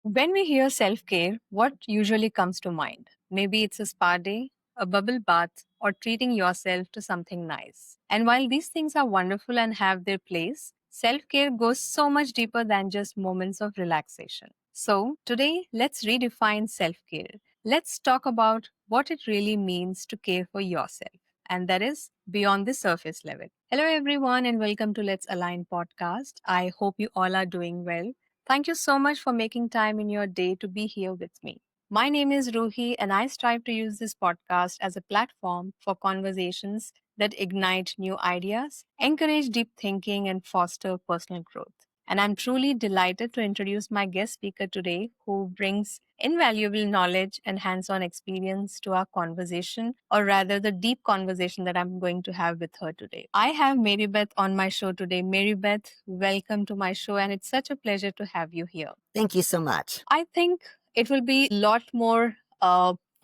When we hear self care, what usually comes to mind? Maybe it's a spa day, a bubble bath, or treating yourself to something nice. And while these things are wonderful and have their place, self care goes so much deeper than just moments of relaxation. So, today, let's redefine self care. Let's talk about what it really means to care for yourself, and that is beyond the surface level. Hello, everyone, and welcome to Let's Align podcast. I hope you all are doing well. Thank you so much for making time in your day to be here with me. My name is Ruhi, and I strive to use this podcast as a platform for conversations that ignite new ideas, encourage deep thinking, and foster personal growth. And I'm truly delighted to introduce my guest speaker today, who brings invaluable knowledge and hands on experience to our conversation, or rather, the deep conversation that I'm going to have with her today. I have Mary Beth on my show today. Mary Beth, welcome to my show, and it's such a pleasure to have you here. Thank you so much. I think it will be a lot more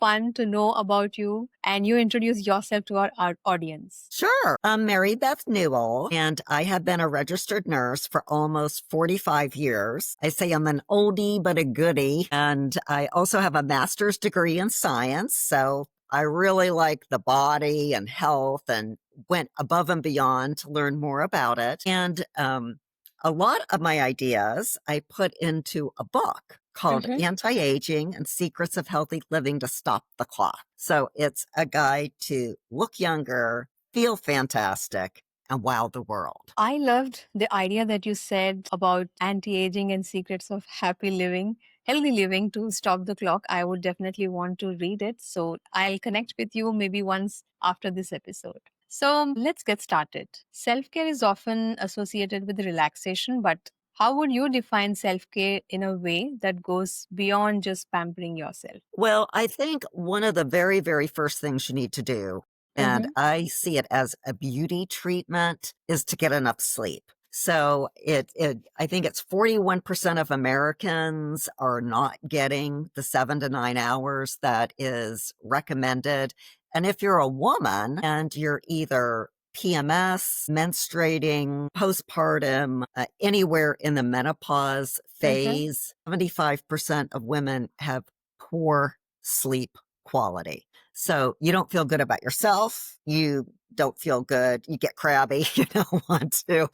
fun to know about you and you introduce yourself to our audience. Sure. I'm Mary Beth Newell, and I have been a registered nurse for almost 45 years. I say I'm an oldie but a goodie, and I also have a master's degree in science. So I really like the body and health and went above and beyond to learn more about it. And a lot of my ideas I put into a book called Mhm. Anti-Aging and Secrets of Healthy Living to Stop the Clock. So it's a guide to look younger, feel fantastic, and wow the world. I loved the idea that you said about anti aging and secrets of happy living, healthy living to stop the clock. I would definitely want to read it. So I'll connect with you maybe once after this episode. So let's get started. Self care is often associated with relaxation, but how would you define self care in a way that goes beyond just pampering yourself? Well, I think one of the very, very first things you need to do, and Mm-hmm. I see it as a beauty treatment, is to get enough sleep. So I think it's 41% of Americans are not getting the 7 to 9 hours that is recommended. And if you're a woman and you're either PMS, menstruating, postpartum, anywhere in the menopause Mm-hmm. phase, 75% of women have poor sleep quality. So you don't feel good about yourself. You don't feel good. You get crabby. You don't want to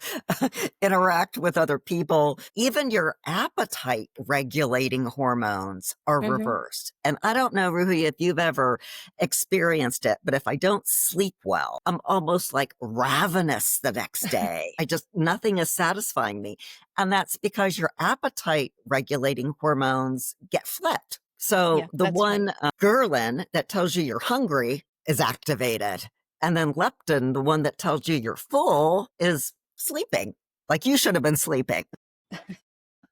interact with other people. Even your appetite regulating hormones are Mm-hmm. reversed. And I don't know, Ruhi, if you've ever experienced it, but if I don't sleep well, I'm almost like ravenous the next day. Nothing is satisfying me. And that's because your appetite regulating hormones get flipped. So Yeah, the that's right. one ghrelin that tells you you're hungry is activated. And then leptin, the one that tells you you're full, is sleeping. Like you should have been sleeping.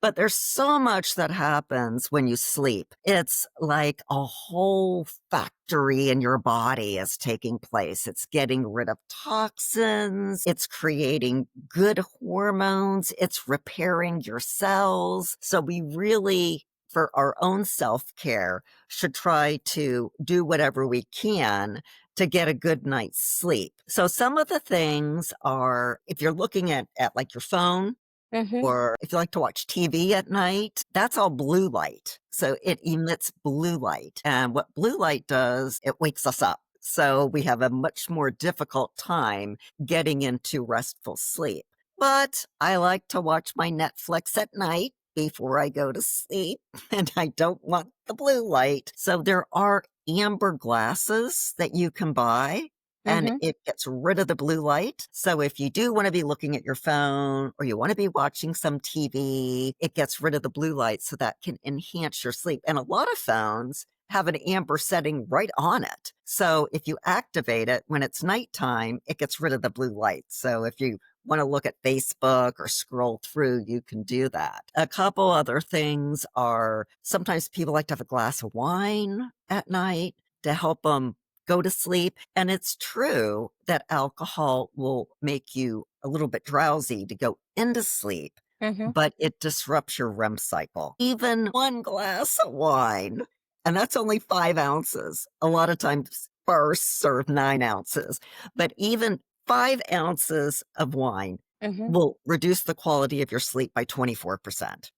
But there's so much that happens when you sleep. It's like a whole factory in your body is taking place. It's getting rid of toxins. It's creating good hormones. It's repairing your cells. So we really, for our own self-care, should try to do whatever we can to get a good night's sleep. So some of the things are, if you're looking at like your phone, Mm-hmm. or if you like to watch TV at night, that's all blue light. So it emits blue light. And what blue light does, it wakes us up. So we have a much more difficult time getting into restful sleep. But I like to watch my Netflix at night before I go to sleep, and I don't want the blue light. So there are amber glasses that you can buy, and Mm-hmm. it gets rid of the blue light. So if you do want to be looking at your phone or you want to be watching some TV, it gets rid of the blue light so that can enhance your sleep. And a lot of phones have an amber setting right on it. So if you activate it when it's nighttime, it gets rid of the blue light. So if you want to look at Facebook or scroll through, you can do that. A couple other things are sometimes people like to have a glass of wine at night to help them go to sleep. And it's true that alcohol will make you a little bit drowsy to go into sleep, Mm-hmm. but it disrupts your REM cycle. Even one glass of wine, and that's only 5 ounces. A lot of times bars serve 9 ounces, but even 5 ounces of wine Mm-hmm. will reduce the quality of your sleep by 24%.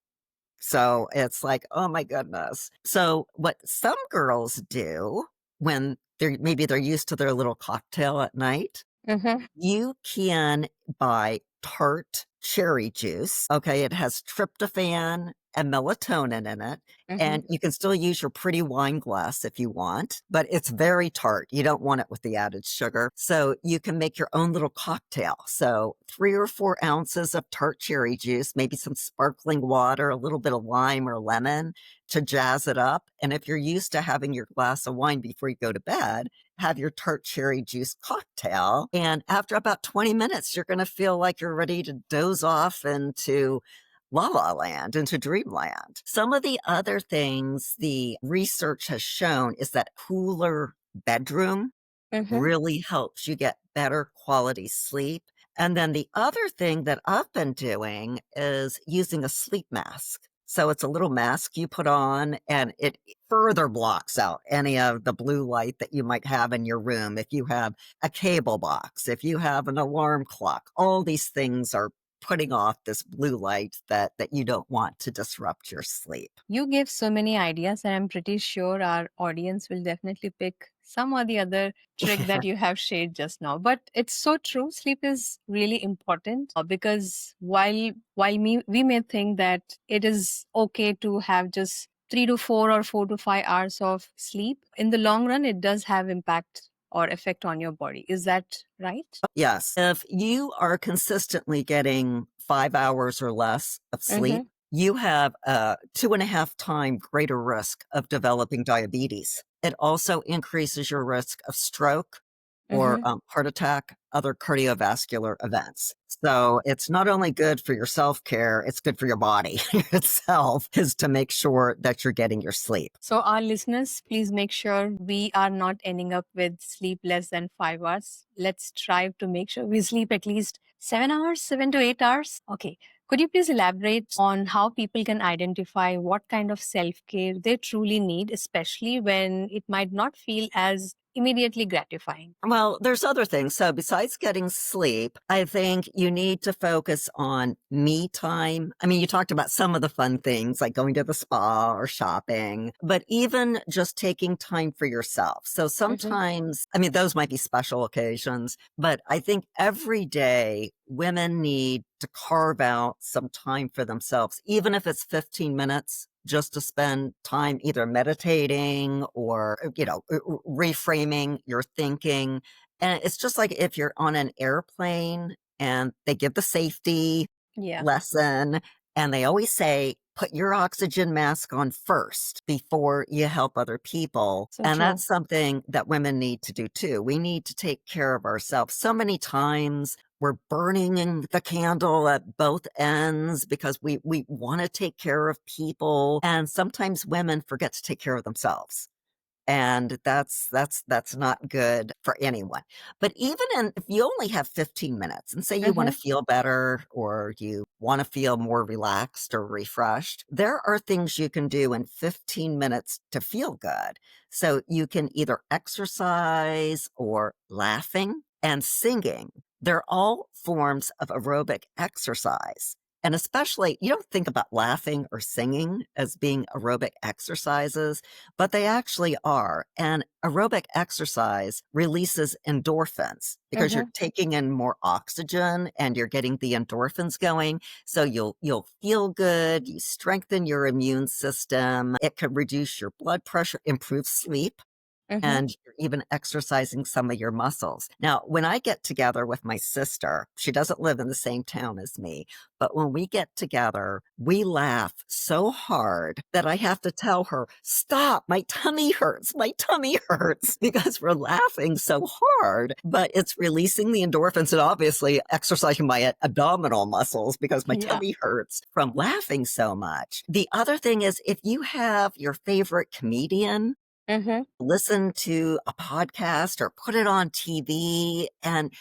So it's like, oh my goodness. So what some girls do when they're used to their little cocktail at night, Mm-hmm. you can buy tart cherry juice. Okay. It has tryptophan and melatonin in it. Mm-hmm. And you can still use your pretty wine glass if you want, but it's very tart. You don't want it with the added sugar. So you can make your own little cocktail. So 3 or 4 ounces of tart cherry juice, maybe some sparkling water, a little bit of lime or lemon to jazz it up. And if you're used to having your glass of wine before you go to bed, have your tart cherry juice cocktail. And after about 20 minutes, you're going to feel like you're ready to doze off into La La Land, into dreamland. Some of the other things the research has shown is that cooler bedroom Mm-hmm. really helps you get better quality sleep. And then the other thing that I've been doing is using a sleep mask. So it's a little mask you put on and it further blocks out any of the blue light that you might have in your room. If you have a cable box, if you have an alarm clock, all these things are putting off this blue light that you don't want to disrupt your sleep. You gave so many ideas, and I'm pretty sure our audience will definitely pick some or the other trick that you have shared just now. But it's so true. Sleep is really important because we may think that it is okay to have just 3 to 4 or 4 to 5 hours of sleep, in the long run, it does have impact or effect on your body. Is that right? Yes. If you are consistently getting 5 hours or less of Mm-hmm. sleep, you have a 2.5 time greater risk of developing diabetes. It also increases your risk of stroke or Mm-hmm. heart attack, other cardiovascular events. So it's not only good for your self care, it's good for your body itself, is to make sure that you're getting your sleep. So, our listeners, please make sure we are not ending up with sleep less than 5 hours. Let's strive to make sure we sleep at least 7 hours, 7 to 8 hours. Okay. Could you please elaborate on how people can identify what kind of self care they truly need, especially when it might not feel as immediately gratifying? Well, there's other things. So besides getting sleep, I think you need to focus on me time. I mean, you talked about some of the fun things like going to the spa or shopping, but even just taking time for yourself. So Mm-hmm. sometimes, I mean, those might be special occasions, but I think every day women need to carve out some time for themselves, even if it's 15 minutes just to spend time either meditating or, reframing your thinking. And it's just like if you're on an airplane and they give the safety Yeah. lesson and they always say, put your oxygen mask on first before you help other people. So And true. that's something that women need to do too. We need to take care of ourselves. So many times we're burning the candle at both ends because we want to take care of people. And sometimes women forget to take care of themselves. And that's not good for anyone. But if you only have 15 minutes and say you want Mm-hmm. to feel better or you want to feel more relaxed or refreshed, there are things you can do in 15 minutes to feel good. So you can either exercise or laughing and singing. They're all forms of aerobic exercise. And especially, you don't think about laughing or singing as being aerobic exercises, but they actually are. And aerobic exercise releases endorphins because you're Mm-hmm. taking in more oxygen and you're getting the endorphins going. So you'll feel good, you strengthen your immune system. It can reduce your blood pressure, improve sleep, Mm-hmm. and you're even exercising some of your muscles. Now, when I get together with my sister, she doesn't live in the same town as me, but when we get together, we laugh so hard that I have to tell her, stop, my tummy hurts, because we're laughing so hard, but it's releasing the endorphins and obviously exercising my abdominal muscles because my Yeah. tummy hurts from laughing so much. The other thing is if you have your favorite comedian, Mm-hmm. listen to a podcast or put it on TV and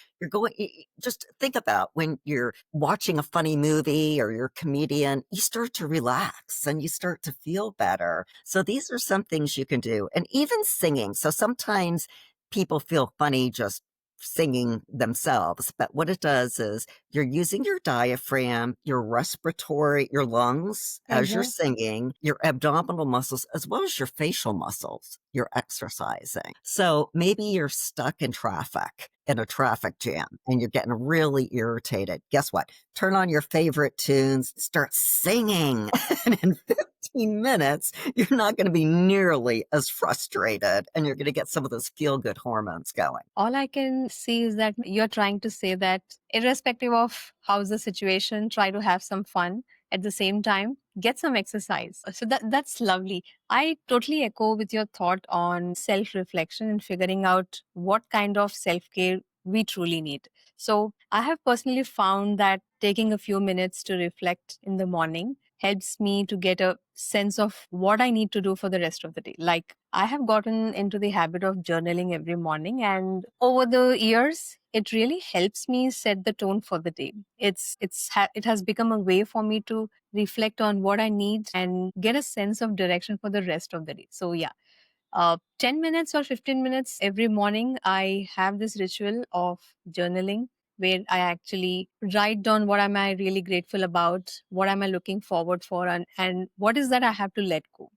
just think about when you're watching a funny movie or you're a comedian, you start to relax and you start to feel better. So these are some things you can do. And even singing. So sometimes people feel funny just singing themselves. But what it does is you're using your diaphragm, your respiratory, your lungs as you're Mhm. singing, your abdominal muscles, as well as your facial muscles. You're exercising. So maybe you're stuck in traffic, in a traffic jam, and you're getting really irritated. Guess what? Turn on your favorite tunes, start singing. And in 15 minutes, you're not going to be nearly as frustrated and you're going to get some of those feel good hormones going. All I can see is that you're trying to say that irrespective of how's the situation, try to have some fun at the same time, get some exercise. So that's lovely. I totally echo with your thought on self-reflection and figuring out what kind of self-care we truly need. So I have personally found that taking a few minutes to reflect in the morning helps me to get a sense of what I need to do for the rest of the day. Like I have gotten into the habit of journaling every morning, and over the years, it really helps me set the tone for the day. It has become a way for me to reflect on what I need and get a sense of direction for the rest of the day. So yeah, 10 minutes or 15 minutes every morning, I have this ritual of journaling where I actually write down what am I really grateful about, what am I looking forward for, and what is that I have to let go.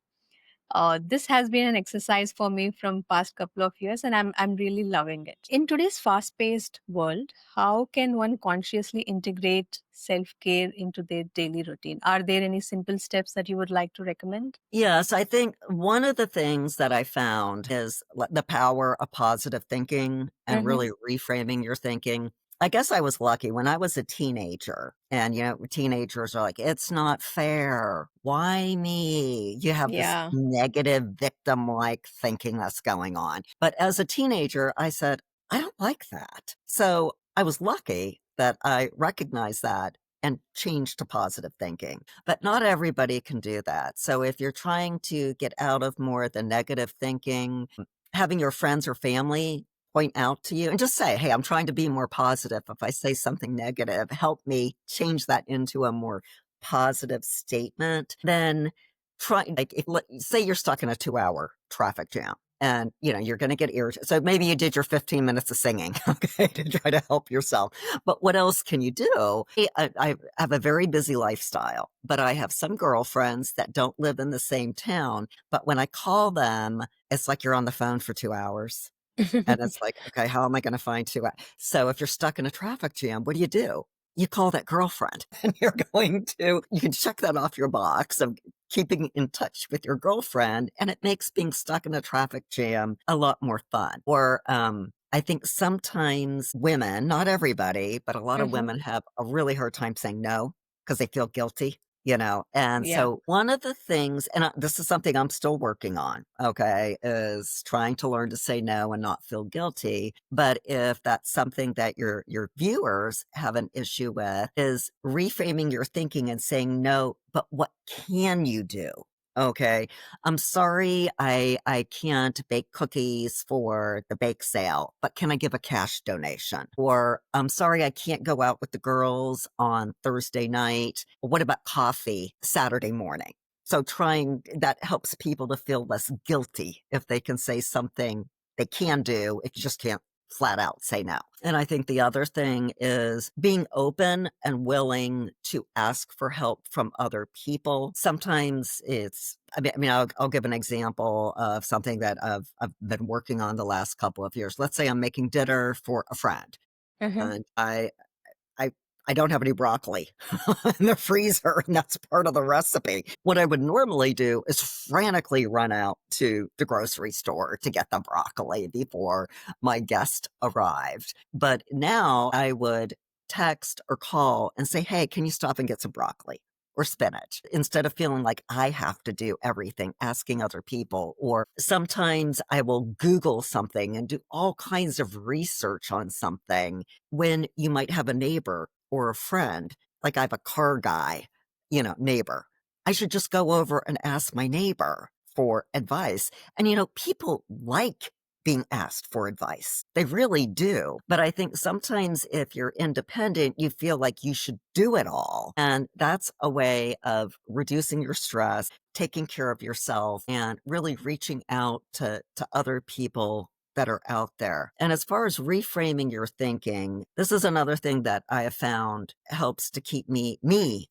This has been an exercise for me from past couple of years, and I'm really loving it. In today's fast-paced world, how can one consciously integrate self-care into their daily routine? Are there any simple steps that you would like to recommend? Yes, I think one of the things that I found is the power of positive thinking and Mm-hmm. really reframing your thinking. I guess I was lucky when I was a teenager, and teenagers are like, it's not fair. Why me? You have this Yeah. negative victim like thinking that's going on. But as a teenager, I said, I don't like that. So I was lucky that I recognized that and changed to positive thinking. But not everybody can do that. So if you're trying to get out of more of the negative thinking, having your friends or family point out to you and just say, hey, I'm trying to be more positive. If I say something negative, help me change that into a more positive statement. Then try, like, say you're stuck in a 2-hour traffic jam. And you're going to get irritated. So maybe you did your 15 minutes of singing, okay, to try to help yourself. But what else can you do? I have a very busy lifestyle, but I have some girlfriends that don't live in the same town. But when I call them, it's like you're on the phone for 2 hours. And it's like, okay, how am I going to find So if you're stuck in a traffic jam, what do? You call that girlfriend and you can check that off your box of keeping in touch with your girlfriend. And it makes being stuck in a traffic jam a lot more fun. Or, I think sometimes women, not everybody, but a lot of Hmm. women have a really hard time saying no because they feel guilty. And Yeah. so one of the things, and this is something I'm still working on, okay, is trying to learn to say no and not feel guilty. But if that's something that your viewers have an issue with, is reframing your thinking and saying no, but what can you do? Okay. I'm sorry I can't bake cookies for the bake sale, but can I give a cash donation? Or I'm sorry I can't go out with the girls on Thursday night. What about coffee Saturday morning? So trying that helps people to feel less guilty if they can say something they can do, if you just can't flat out say no. And I think the other thing is being open and willing to ask for help from other people. Sometimes I'll give an example of something that I've been working on the last couple of years. Let's say I'm making dinner for a friend Hmm. and I I don't have any broccoli in the freezer, and that's part of the recipe. What I would normally do is frantically run out to the grocery store to get the broccoli before my guest arrived. But now I would text or call and say, hey, can you stop and get some broccoli? Or spinach instead of feeling like I have to do everything, asking other people. Or sometimes I will Google something and do all kinds of research on something when you might have a neighbor or a friend, like I have a car guy, neighbor. I should just go over and ask my neighbor for advice. And, people like being asked for advice. They really do. But I think sometimes if you're independent, you feel like you should do it all. And that's a way of reducing your stress, taking care of yourself, and really reaching out to other people that are out there. And as far as reframing your thinking, this is another thing that I have found helps to keep me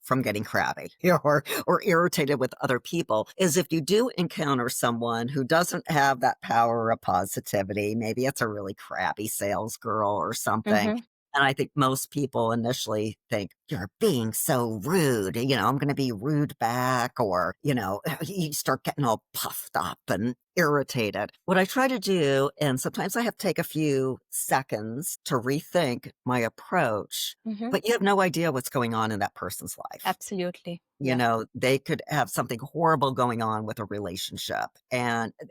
from getting crabby or irritated with other people is if you do encounter someone who doesn't have that power of positivity, maybe it's a really crabby sales girl or something. Mm-hmm. And I think most people initially think, you're being so rude. I'm going to be rude back, or, you start getting all puffed up and irritated. What I try to do, and sometimes I have to take a few seconds to rethink my approach, Mm-hmm. but you have no idea what's going on in that person's life. Absolutely. Yeah. They could have something horrible going on with a relationship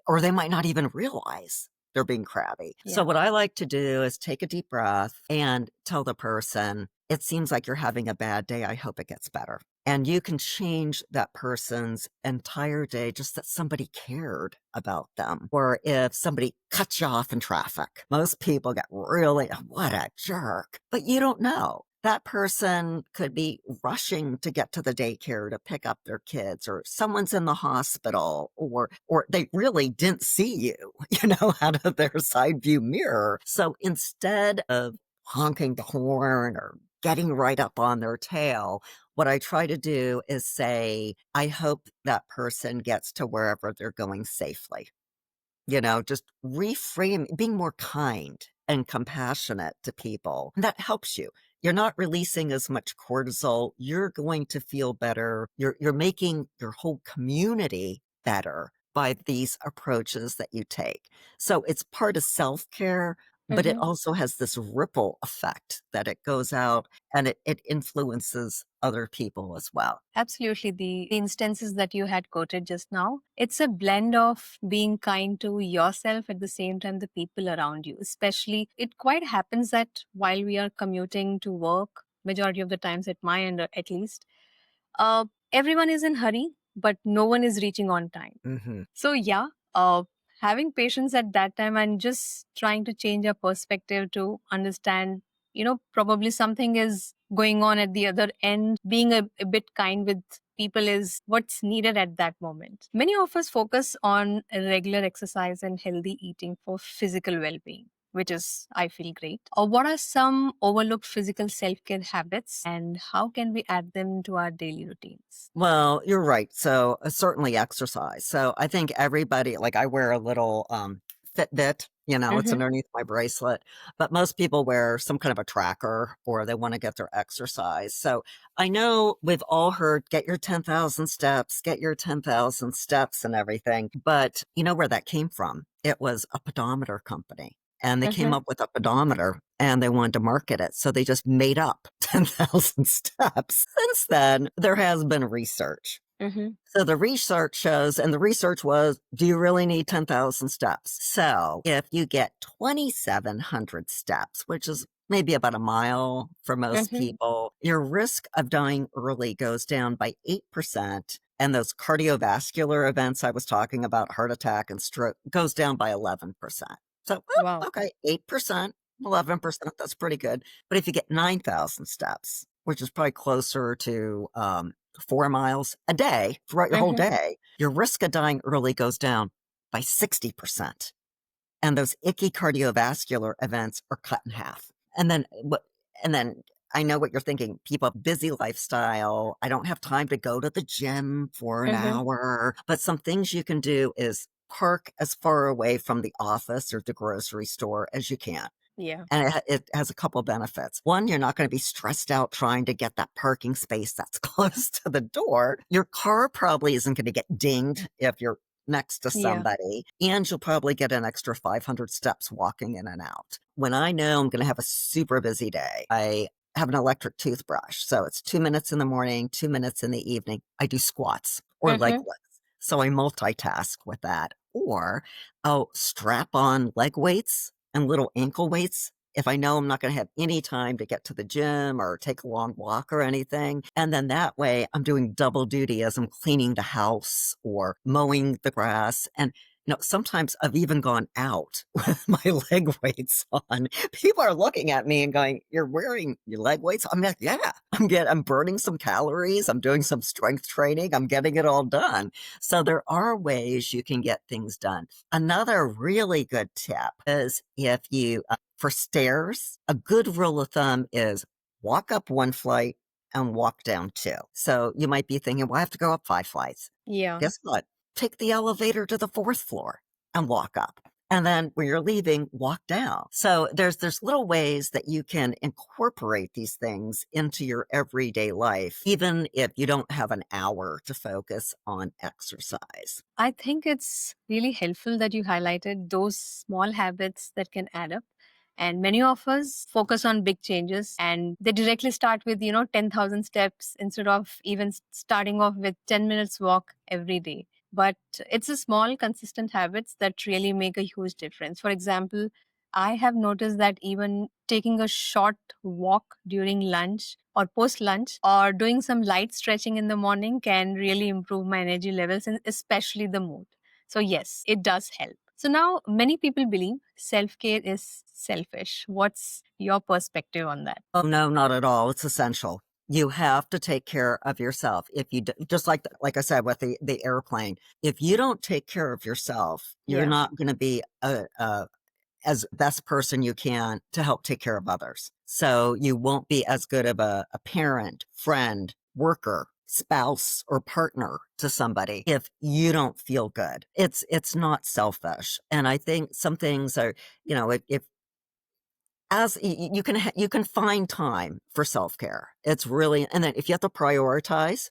or they might not even realize they're being crabby. So Yeah. what I like to do is take a deep breath and tell the person, it seems like you're having a bad day. I hope it gets better. And you can change that person's entire day just that somebody cared about them. Or if somebody cuts you off in traffic, most people get really, what a jerk. But you don't know. That person could be rushing to get to the daycare to pick up their kids, or someone's in the hospital, or they really didn't see you, out of their side view mirror. So instead of honking the horn or getting right up on their tail, what I try to do is say, I hope that person gets to wherever they're going safely. Just reframe, being more kind and compassionate to people. And that helps you. You're not releasing as much cortisol. You're going to feel better. You're making your whole community better by these approaches that you take. So it's part of self-care, but it Mm-hmm. also has this ripple effect that it goes out and it influences other people as well. Absolutely. The instances that you had quoted just now, it's a blend of being kind to yourself at the same time the people around you. Especially, it quite happens that while we are commuting to work, majority of the times at my end at least, everyone is in hurry, but no one is reaching on time. Hmm. So yeah, uh, having patience at that time and just trying to change our perspective to understand, probably something is going on at the other end. Being a bit kind with people is what's needed at that moment. Many of us focus on regular exercise and healthy eating for physical well-being, which is, I feel, great. Or what are some overlooked physical self-care habits and how can we add them to our daily routines? Well, you're right. So certainly exercise. So I think everybody, like I wear a little Fitbit, it's Mm-hmm. underneath my bracelet, but most people wear some kind of a tracker or they want to get their exercise. So I know we've all heard get your 10,000 steps, get your 10,000 steps and everything. But you know where that came from? It was a pedometer company. And they came Mm-hmm. up with a pedometer and they wanted to market it. So they just made up 10,000 steps. Since then, there has been research. Mm-hmm. So the research shows, and the research was, do you really need 10,000 steps? So if you get 2,700 steps, which is maybe about a mile for most Mm-hmm. people, your risk of dying early goes down by 8%. And those cardiovascular events I was talking about, heart attack and stroke, goes down by 11%. So, Wow. okay, 8%, 11%, that's pretty good. But if you get 9,000 steps, which is probably closer to 4 miles a day throughout your whole Mm-hmm. day, your risk of dying early goes down by 60%. And those icky cardiovascular events are cut in half. And then I know what you're thinking. People have busy lifestyle. I don't have time to go to the gym for an Mm-hmm. hour. But some things you can do is park as far away from the office or the grocery store as you can. Yeah. And it has a couple benefits. One, you're not going to be stressed out trying to get that parking space that's close to the door. Your car probably isn't going to get dinged if you're next to Yeah. somebody, and you'll probably get an extra 500 steps walking in and out. When I know I'm going to have a super busy day, I have an electric toothbrush. So it's 2 minutes in the morning, 2 minutes in the evening. I do squats or leg Mm-hmm. lifts. So I multitask with that. Or I'll strap on leg weights and little ankle weights if I know I'm not going to have any time to get to the gym or take a long walk or anything. And then that way I'm doing double duty as I'm cleaning the house or mowing the grass. And Sometimes I've even gone out with my leg weights on. People are looking at me and going, "You're wearing your leg weights?" I'm like, "Yeah, I'm burning some calories. I'm doing some strength training. I'm getting it all done." So there are ways you can get things done. Another really good tip is if you, for stairs, a good rule of thumb is walk up one flight and walk down two. So you might be thinking, well, I have to go up 5 flights. Yeah. Guess what? Take the elevator to the fourth floor and walk up. And then when you're leaving, walk down. So there's little ways that you can incorporate these things into your everyday life, even if you don't have an hour to focus on exercise. I think it's really helpful that you highlighted those small habits that can add up. And many of us focus on big changes and they directly start with, 10,000 steps instead of even starting off with 10 minutes walk every day. But it's the small, consistent habits that really make a huge difference. For example, I have noticed that even taking a short walk during lunch or post lunch or doing some light stretching in the morning can really improve my energy levels and especially the mood. So, yes, it does help. So, now many people believe self care is selfish. What's your perspective on that? Oh, no, not at all. It's essential. You have to take care of yourself. If you just like I said with the airplane, if you don't take care of yourself, you're Yeah. not going to be as best person you can to help take care of others. So you won't be as good of a parent, friend, worker, spouse, or partner to somebody if you don't feel good. It's not selfish. And I think some things are, if as you can find time for self-care. It's really, and then if you have to prioritize,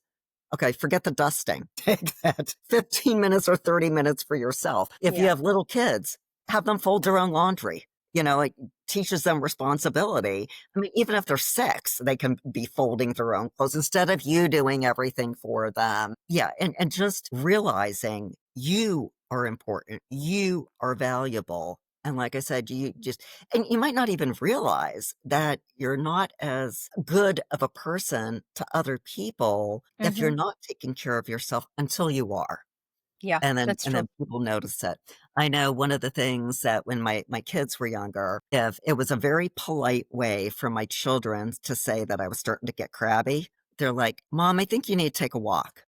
okay, forget the dusting. Take that 15 minutes or 30 minutes for yourself. If you Yeah. have little kids, have them fold their own laundry. It teaches them responsibility. I mean, even if they're 6, they can be folding their own clothes instead of you doing everything for them. Yeah. And just realizing you are important. You are valuable. And like I said, and you might not even realize that you're not as good of a person to other people if you're Hmm. not taking care of yourself until you are. Yeah, And then that's and true. then people notice it. I know one of the things that when my kids were younger, if it was a very polite way for my children to say that I was starting to get crabby, they're like, "Mom, I think you need to take a walk."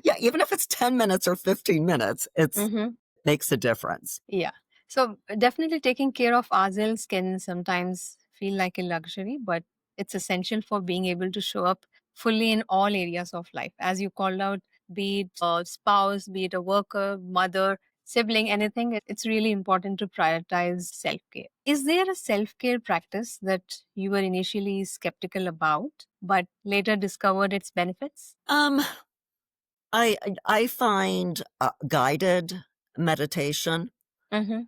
Yeah, even if it's 10 minutes or 15 minutes, it's Hmm. makes a difference. Yeah. So definitely taking care of ourselves can sometimes feel like a luxury, but it's essential for being able to show up fully in all areas of life. As you called out, be it a spouse, be it a worker, mother, sibling, anything, it's really important to prioritize self care. Is there a self care practice that you were initially skeptical about, but later discovered its benefits? Um, I find, guided meditation, Mm-hmm.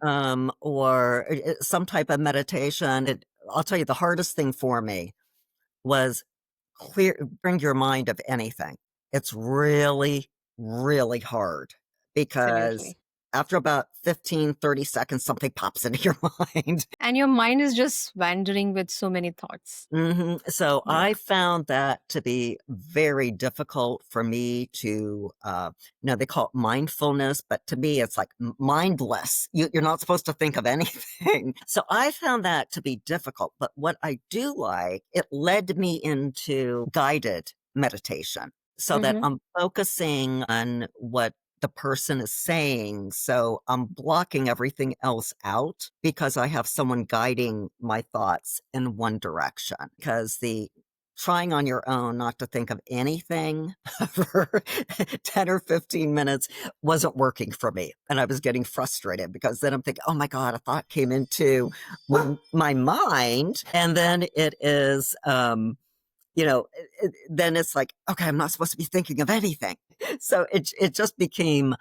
or some type of meditation. I'll tell you the hardest thing for me was bring your mind of anything. It's really, really hard because Absolutely. after about 15, 30 seconds, something pops into your mind. And your mind is just wandering with so many thoughts. So Yeah. I found that to be very difficult for me to, they call it mindfulness, but to me, it's like mindless. You're not supposed to think of anything. So I found that to be difficult. But what I do like, it led me into guided meditation so that Mm-hmm. I'm focusing on what the person is saying. So I'm blocking everything else out because I have someone guiding my thoughts in one direction. Because the trying on your own not to think of anything for 10 or 15 minutes wasn't working for me. And I was getting frustrated because then I'm thinking, oh my God, a thought came into my mind. And then it is, then it's like, okay, I'm not supposed to be thinking of anything. So it just became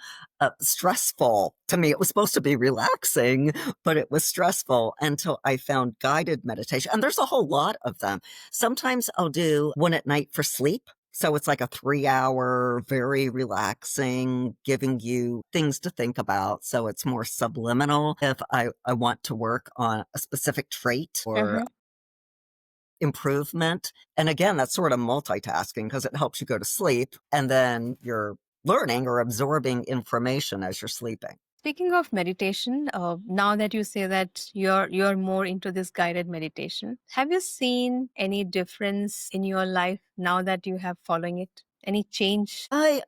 stressful to me. It was supposed to be relaxing, but it was stressful until I found guided meditation. And there's a whole lot of them. Sometimes I'll do one at night for sleep. So it's like a 3-hour, very relaxing, giving you things to think about. So it's more subliminal if I want to work on a specific trait or Mm-hmm. improvement. And again, that's sort of multitasking because it helps you go to sleep and then you're learning or absorbing information as you're sleeping. Speaking of meditation, now that you say that you're more into this guided meditation, have you seen any difference in your life now that you have following it? Any change? I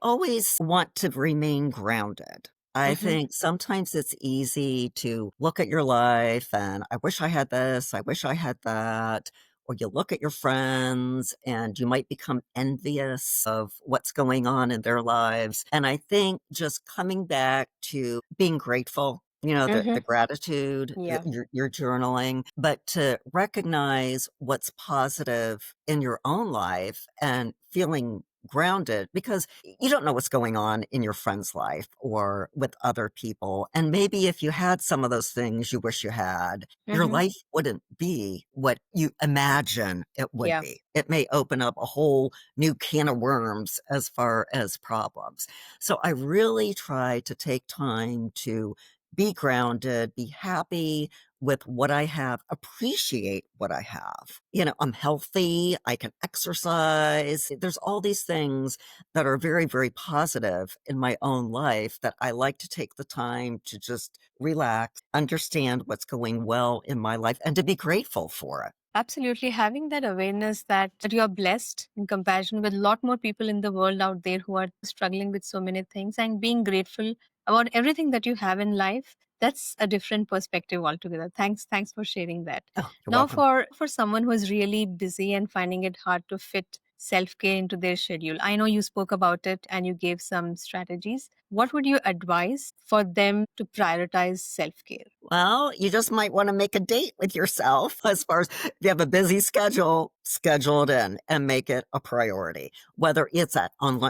always want to remain grounded. I Mm-hmm. think sometimes it's easy to look at your life and I wish I had this, I wish I had that. Or you look at your friends and you might become envious of what's going on in their lives. And I think just coming back to being grateful, the Mm-hmm. gratitude, Yeah. your journaling, but to recognize what's positive in your own life and feeling grounded because you don't know what's going on in your friend's life or with other people. And maybe if you had some of those things you wish you had, your Mm-hmm. life wouldn't be what you imagine it would Yeah. be. It may open up a whole new can of worms as far as problems. So I really try to take time to be grounded, be happy with what I have, appreciate what I have. I'm healthy, I can exercise. There's all these things that are very, very positive in my own life that I like to take the time to just relax, understand what's going well in my life, and to be grateful for it. Absolutely. Having that awareness that you are blessed in comparison with a lot more people in the world out there who are struggling with so many things and being grateful about everything that you have in life, that's a different perspective altogether. Thanks for sharing that. Oh, you're Now welcome. for someone who is really busy and finding it hard to fit self-care into their schedule. I know you spoke about it and you gave some strategies. What would you advise for them to prioritize self-care? Well, you just might want to make a date with yourself as far as if you have a busy schedule, schedule it in and make it a priority. Whether it's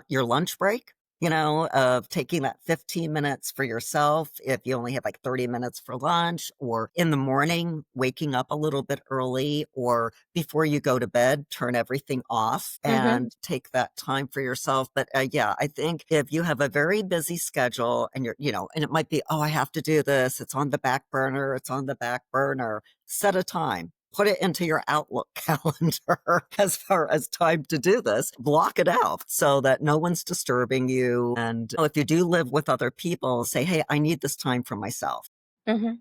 your lunch break, of taking that 15 minutes for yourself if you only have like 30 minutes for lunch, or in the morning, waking up a little bit early, or before you go to bed, turn everything off Mm-hmm. and take that time for yourself. But yeah, I think if you have a very busy schedule and and it might be, oh, I have to do this. It's on the back burner. It's on the back burner. Set a time. Put it into your Outlook calendar as far as time to do this. Block it out so that no one's disturbing you. And if you do live with other people, say, hey, I need this time for myself. Mm-hmm.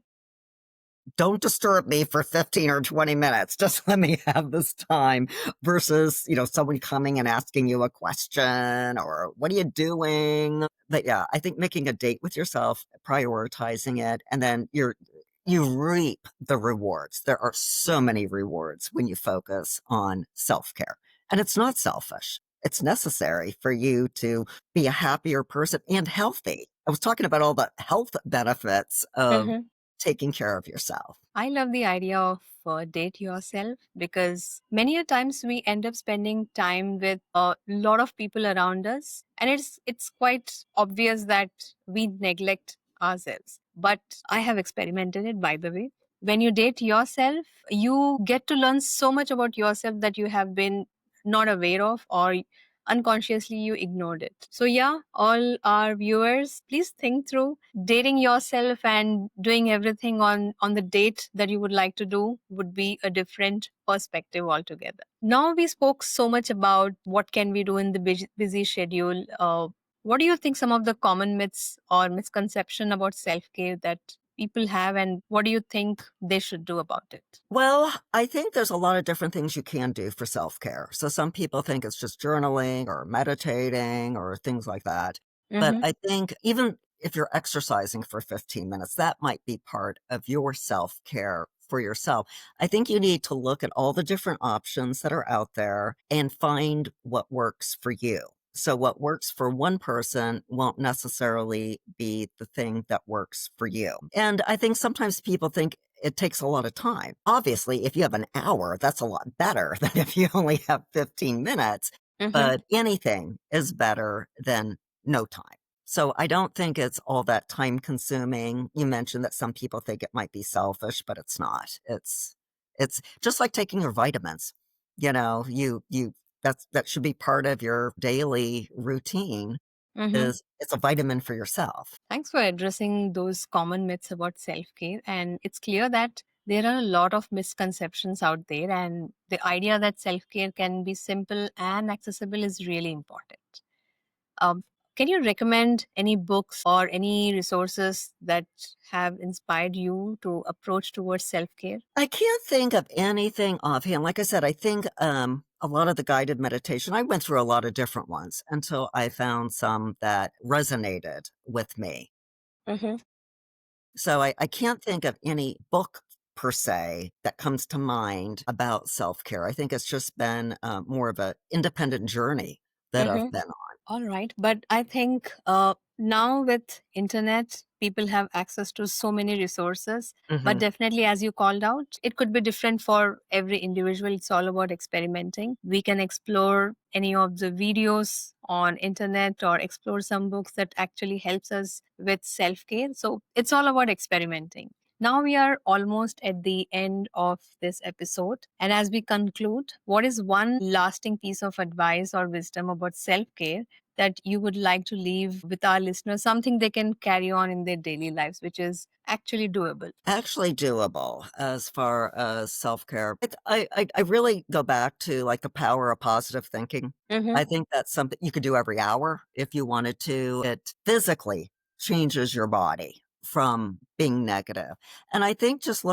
Don't disturb me for 15 or 20 minutes. Just let me have this time versus, someone coming and asking you a question or what are you doing? But yeah, I think making a date with yourself, prioritizing it, and then you reap the rewards. There are so many rewards when you focus on self-care. And it's not selfish. It's necessary for you to be a happier person and healthy. I was talking about all the health benefits of Mm-hmm. taking care of yourself. I love the idea of date yourself because many a times we end up spending time with a lot of people around us, and it's quite obvious that we neglect ourselves. But I have experimented it, by the way. When you date yourself, you get to learn so much about yourself that you have been not aware of, or unconsciously you ignored it. So yeah, all our viewers, please think through dating yourself and doing everything on the date that you would like to do would be a different perspective altogether. Now we spoke so much about what can we do in the busy schedule. What do you think some of the common myths or misconception about self-care that people have, and what do you think they should do about it? Well, I think there's a lot of different things you can do for self-care. So some people think it's just journaling or meditating or things like that. But Mm-hmm. I think even if you're exercising for 15 minutes, that might be part of your self-care for yourself. I think you need to look at all the different options that are out there and find what works for you. So what works for one person won't necessarily be the thing that works for you. And I think sometimes people think it takes a lot of time. Obviously, if you have an hour, that's a lot better than if you only have 15 minutes, Mm-hmm. but anything is better than no time. So I don't think it's all that time consuming. You mentioned that some people think it might be selfish, but it's not. It's just like taking your vitamins. That should be part of your daily routine Mm-hmm. is it's a vitamin for yourself. Thanks for addressing those common myths about self care. And it's clear that there are a lot of misconceptions out there, and the idea that self care can be simple and accessible is really important. Can you recommend any books or any resources that have inspired you to approach towards self care? I can't think of anything offhand. Like I said, I think a lot of the guided meditation, I went through a lot of different ones until I found some that resonated with me. Mm-hmm. So I can't think of any book per se that comes to mind about self care. I think it's just been more of an independent journey that I've been on. All right, but I think now with internet, people have access to so many resources. But Hmm. definitely, as you called out, it could be different for every individual. It's all about experimenting. We can explore any of the videos on internet or explore some books that actually helps us with self care. So it's all about experimenting. Now we are almost at the end of this episode. And as we conclude, what is one lasting piece of advice or wisdom about self care that you would like to leave with our listeners, something they can carry on in their daily lives, which is actually doable? Actually doable as far as self care. I really go back to like the power of positive thinking. Mm-hmm. I think that's something you could do every hour if you wanted to. It physically changes your body from being negative. And I think just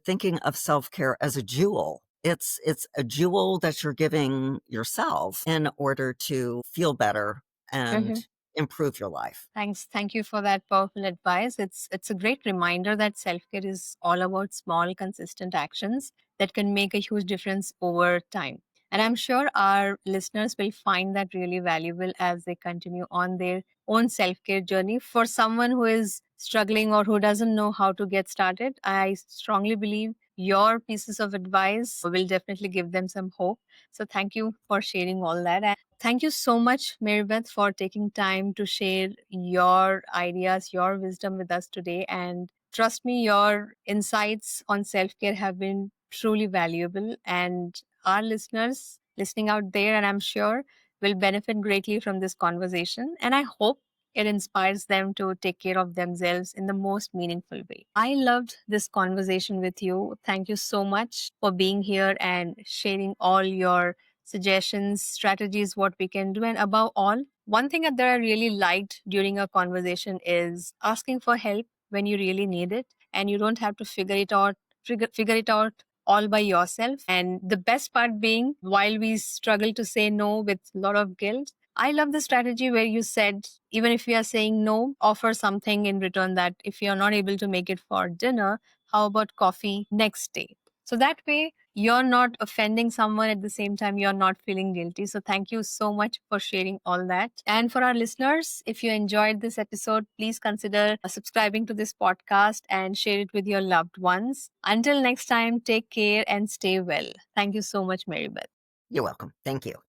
thinking of self care as a jewel. It's a jewel that you're giving yourself in order to feel better and improve your life. Thanks. Thank you for that powerful advice. It's a great reminder that self-care is all about small, consistent actions that can make a huge difference over time. And I'm sure our listeners will find that really valuable as they continue on their own self-care journey. For someone who is struggling or who doesn't know how to get started, I strongly believe your pieces of advice will definitely give them some hope. So thank you for sharing all that. Thank you so much, Mary Beth, for taking time to share your ideas, your wisdom with us today. And trust me, your insights on self care have been truly valuable. And our listeners listening out there, and I'm sure, will benefit greatly from this conversation. And I hope it inspires them to take care of themselves in the most meaningful way. I loved this conversation with you. Thank you so much for being here and sharing all your suggestions, strategies, what we can do. And above all, one thing that I really liked during a conversation is asking for help when you really need it. And you don't have to figure it out all by yourself. And the best part being, while we struggle to say no with a lot of guilt, I love the strategy where you said, even if we are saying no, offer something in return that if you're not able to make it for dinner, how about coffee next day? So that way, you're not offending someone at the same time you're not feeling guilty. So thank you so much for sharing all that. And for our listeners, if you enjoyed this episode, please consider subscribing to this podcast and share it with your loved ones. Until next time, take care and stay well. Thank you so much, Mary Beth. You're welcome. Thank you.